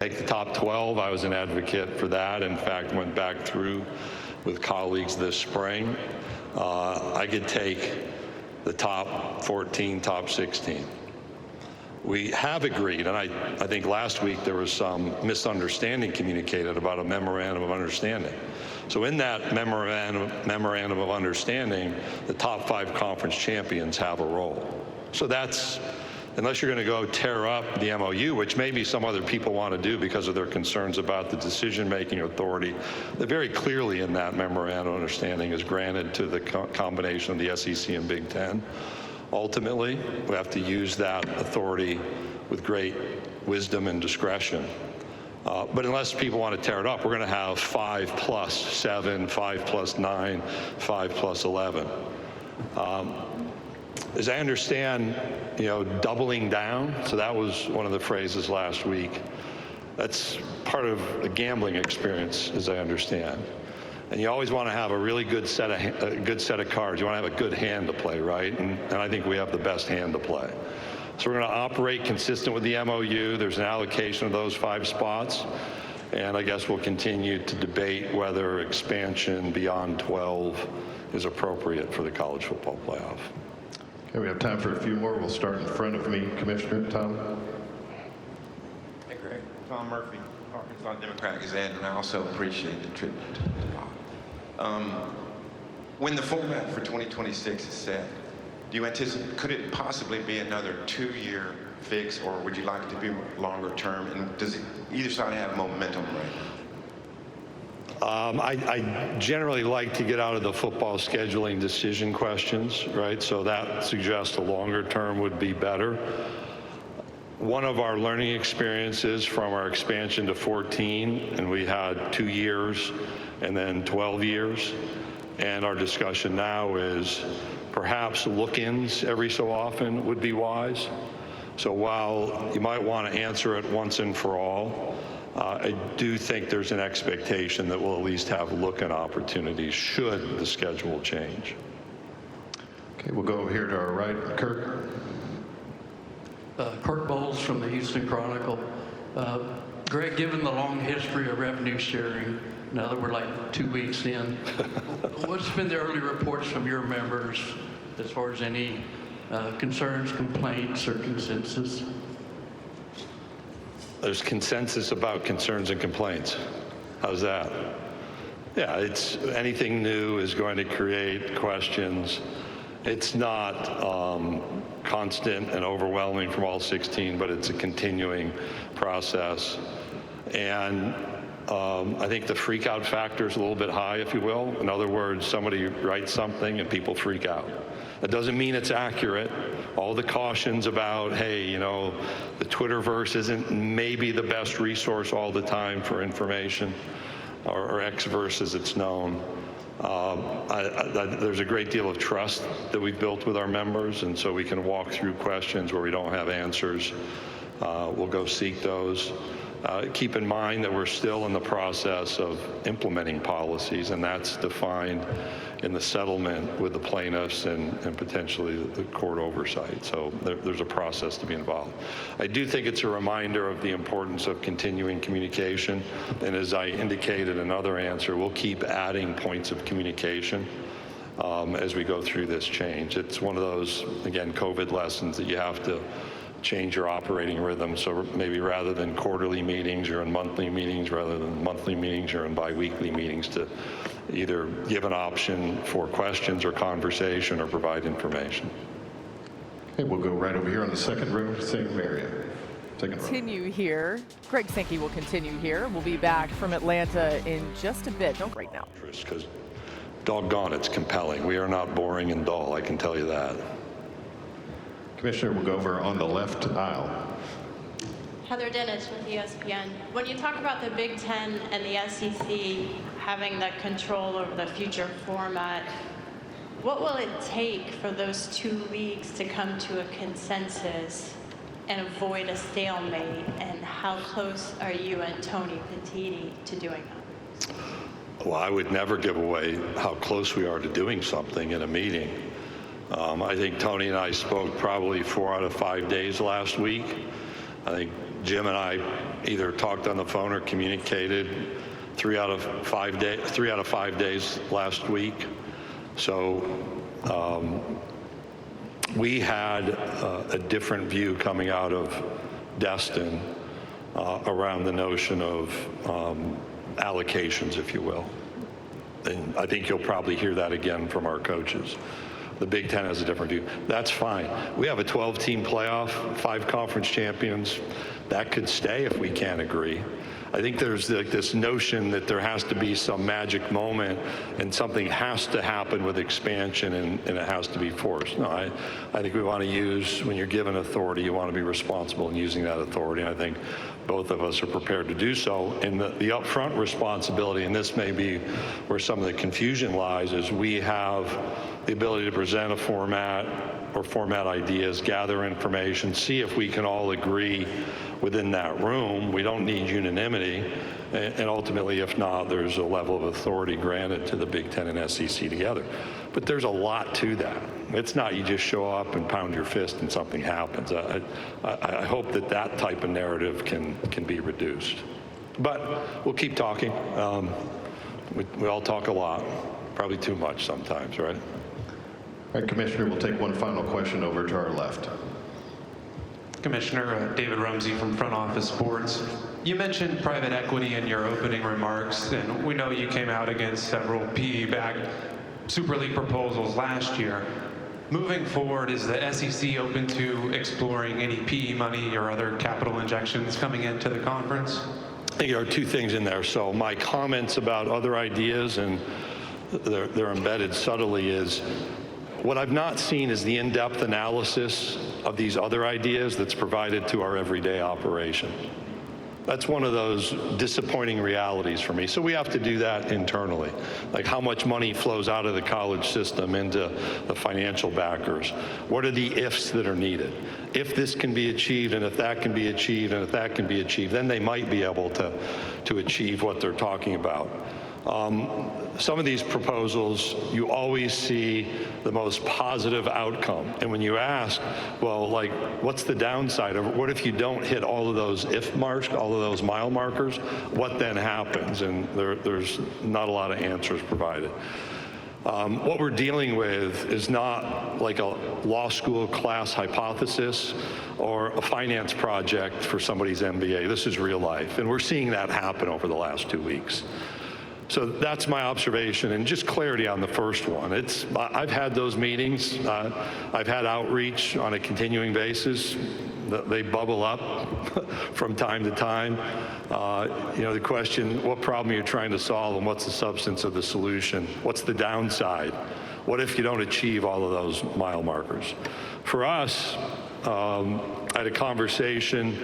Take the top 12. I was an advocate for that. In fact, went back through with colleagues this spring. I could take the top 14, top 16. We have agreed, and I think last week there was some misunderstanding communicated about a memorandum of understanding. So in that memorandum of understanding, the top 5 conference champions have a role. So that's, unless you're going to go tear up the MOU, which maybe some other people want to do because of their concerns about the decision-making authority, that very clearly in that memorandum of understanding is granted to the combination of the SEC and Big Ten. Ultimately, we have to use that authority with great wisdom and discretion. But unless people want to tear it up, we're going to have 5 plus 7, 5 plus 9, 5 plus 11. As I understand, doubling down, so that was one of the phrases last week. That's part of a gambling experience, as I understand. And you always want to have a really good set of cards. You want to have a good hand to play, right? And I think we have the best hand to play. So we're going to operate consistent with the MOU. There's an allocation of those 5 spots. And I guess we'll continue to debate whether expansion beyond 12 is appropriate for the college football playoff. Okay, we have time for a few more. We'll start in front of me, Commissioner Tom. Hey, Greg. Tom Murphy, Arkansas Democratic Gazette, and I also appreciate the tribute to Bob. When the format for 2026 is set, do you anticipate, could it possibly be another 2-year fix, or would you like it to be longer term? And does either side have momentum right now? I generally like to get out of the football scheduling decision questions, right? So that suggests a longer term would be better. One of our learning experiences from our expansion to 14, and we had 2 years and then 12 years. And our discussion now is perhaps look-ins every so often would be wise. So while you might want to answer it once and for all, I do think there's an expectation that we'll at least have look-in opportunities should the schedule change. Okay, we'll go over here to our right. Kirk. Kirk Bowles from the Houston Chronicle. Greg, given the long history of revenue sharing, now that we're like 2 weeks in, what's been the early reports from your members as far as any concerns, complaints, or consensus? There's consensus about concerns and complaints. How's that? Yeah, it's anything new is going to create questions. It's not constant and overwhelming from all 16, but it's a continuing process. And I think the freak out factor is a little bit high, if you will. In other words, somebody writes something and people freak out. That doesn't mean it's accurate. All the cautions about, hey, the Twitterverse isn't maybe the best resource all the time for information, or Xverse as it's known. There's a great deal of trust that we've built with our members, and so we can walk through questions where we don't have answers. We'll go seek those. Keep in mind that we're still in the process of implementing policies, and that's defined in the settlement with the plaintiffs and potentially the court oversight. So there's a process to be involved. I do think it's a reminder of the importance of continuing communication, and as I indicated in another answer, we'll keep adding points of communication as we go through this change. It's one of those, again, COVID lessons that you have to change your operating rhythm. So maybe rather than quarterly meetings, you're in monthly meetings. Rather than monthly meetings, you're in bi-weekly meetings to either give an option for questions or conversation or provide information. Okay, we'll go right over here on the second row, same area. Continue here. Greg Sankey will continue here. We'll be back from Atlanta in just a bit. Don't right now. Because doggone, it's compelling. We are not boring and dull, I can tell you that. Commissioner, we'll go over on the left aisle. Heather Dennis with ESPN. When you talk about the Big Ten and the SEC having the control over the future format, what will it take for those 2 leagues to come to a consensus and avoid a stalemate? And how close are you and Tony Petitti to doing that? Well, I would never give away how close we are to doing something in a meeting. I think Tony and I spoke probably 4 out of 5 days last week. I think Jim and I either talked on the phone or communicated 3 out of 5 days last week. So we had a different view coming out of Destin around the notion of allocations, if you will. And I think you'll probably hear that again from our coaches. The Big Ten has a different view. That's fine. We have a 12-team playoff, 5 conference champions. That could stay if we can't agree. I think there's this notion that there has to be some magic moment and something has to happen with expansion and it has to be forced. No, I think we want to use, when you're given authority, you want to be responsible in using that authority. And I think both of us are prepared to do so. And the upfront responsibility, and this may be where some of the confusion lies, is we have the ability to present a format or format ideas, gather information, see if we can all agree within that room. We don't need unanimity. And ultimately, if not, there's a level of authority granted to the Big Ten and SEC together. But there's a lot to that. It's not you just show up and pound your fist and something happens. I hope that type of narrative can be reduced. But we'll keep talking. We all talk a lot, probably too much sometimes, right? All right, Commissioner, we'll take one final question over to our left. Commissioner, David Rumsey from Front Office Sports. You mentioned private equity in your opening remarks, and we know you came out against several PE-backed Super League proposals last year. Moving forward, is the SEC open to exploring any PE money or other capital injections coming into the conference? I think there are 2 things in there. So my comments about other ideas, and they're embedded subtly, is what I've not seen is the in-depth analysis of these other ideas that's provided to our everyday operation. That's one of those disappointing realities for me. So we have to do that internally. Like how much money flows out of the college system into the financial backers? What are the ifs that are needed? If this can be achieved, and if that can be achieved, and if that can be achieved, then they might be able to achieve what they're talking about. Some of these proposals, you always see the most positive outcome. And when you ask, well, like, what's the downside of it? What if you don't hit all of those if marks, all of those mile markers? What then happens? And there's not a lot of answers provided. What we're dealing with is not like a law school class hypothesis or a finance project for somebody's MBA. This is real life. And we're seeing that happen over the last 2 weeks. So that's my observation, and just clarity on the first one. I've had those meetings. I've had outreach on a continuing basis. They bubble up from time to time. The question, what problem are you trying to solve, and what's the substance of the solution? What's the downside? What if you don't achieve all of those mile markers? For us, I had a conversation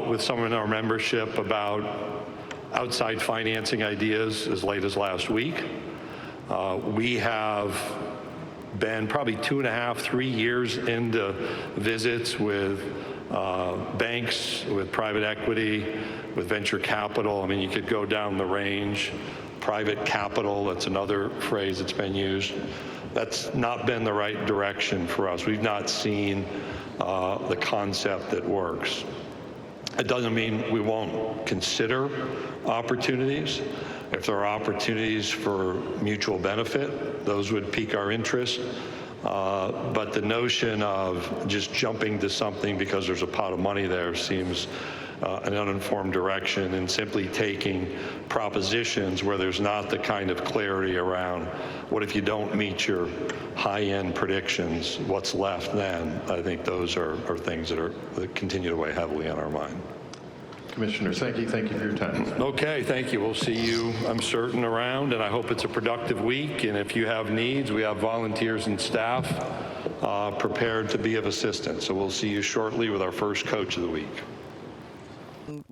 with someone in our membership about outside financing ideas as late as last week. We have been probably 2.5, 3 years into visits with banks, with private equity, with venture capital. I mean, you could go down the range. Private capital, that's another phrase that's been used. That's not been the right direction for us. We've not seen the concept that works. It doesn't mean we won't consider opportunities. If there are opportunities for mutual benefit, those would pique our interest. But the notion of just jumping to something because there's a pot of money there seems an uninformed direction, and simply taking propositions where there's not the kind of clarity around what if you don't meet your high-end predictions, what's left then. I think those are things that continue to weigh heavily on our mind. Commissioner Sankey, thank you for your time. Okay, thank you. We'll see you, I'm certain, around, and I hope it's a productive week. And if you have needs, we have volunteers and staff prepared to be of assistance. So we'll see you shortly with our first Coach of the Week.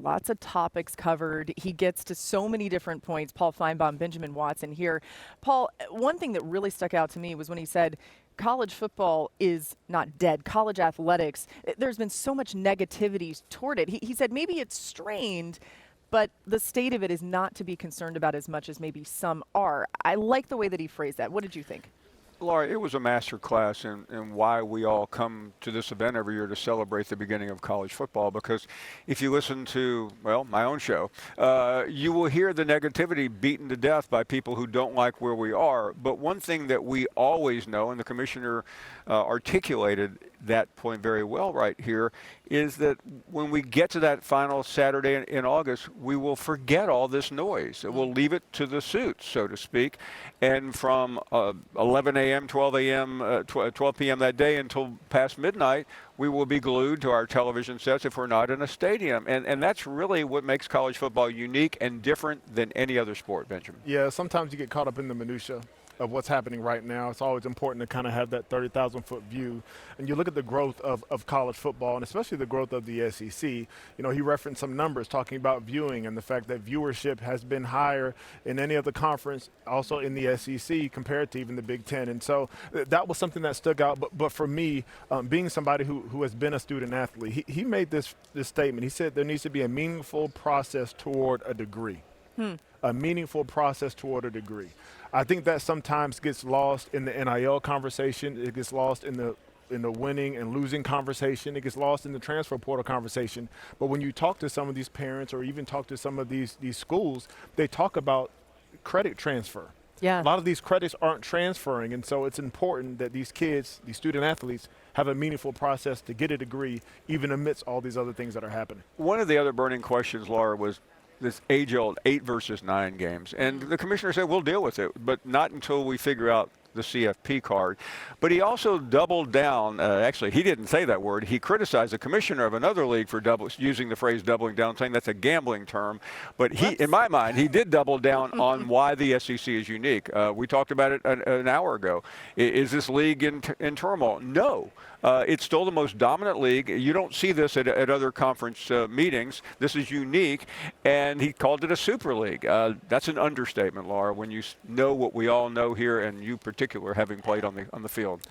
Lots of topics covered. He gets to so many different points. Paul Finebaum, Benjamin Watson here. Paul, one thing that really stuck out to me was when he said college football is not dead. College athletics, there's been so much negativity toward it. He said maybe it's strained, but the state of it is not to be concerned about as much as maybe some are. I like the way that he phrased that. What did you think? Laura, it was a master class in why we all come to this event every year to celebrate the beginning of college football. Because if you listen to, well, my own show, you will hear the negativity beaten to death by people who don't like where we are. But one thing that we always know, and the commissioner articulated that point very well right here, is that when we get to that final Saturday in August, we will forget all this noise. We'll leave it to the suits, so to speak. And from 11 a.m., 12 a.m., 12 p.m. that day until past midnight, we will be glued to our television sets if we're not in a stadium. And that's really what makes college football unique and different than any other sport, Benjamin. Yeah, sometimes you get caught up in the minutia of what's happening right now. It's always important to kind of have that 30,000-foot view. And you look at the growth of college football, and especially the growth of the SEC. You know, he referenced some numbers talking about viewing and the fact that viewership has been higher in any other conference, also in the SEC, compared to even the Big Ten. And so that was something that stuck out. But for me, being somebody who has been a student athlete, he made this statement. He said there needs to be a meaningful process toward a degree. A meaningful process toward a degree. I think that sometimes gets lost in the NIL conversation. It gets lost in the winning and losing conversation. It gets lost in the transfer portal conversation. But when you talk to some of these parents or even talk to some of these schools, they talk about credit transfer. Yeah. A lot of these credits aren't transferring, and so it's important that these kids, these student athletes, have a meaningful process to get a degree, even amidst all these other things that are happening. One of the other burning questions, Laura, was this age-old 8 versus 9 games. And the commissioner said, we'll deal with it, but not until we figure out the CFP card. But he also doubled down. Actually, he didn't say that word. He criticized the commissioner of another league for using the phrase doubling down, saying that's a gambling term. But he, in my mind, he did double down on why the SEC is unique. We talked about it an hour ago. Is this league in turmoil? No. It's still the most dominant league. You don't see this at other conference meetings. This is unique, and he called it a super league. That's an understatement, Laura, when you know what we all know here, and you particular having played on the field.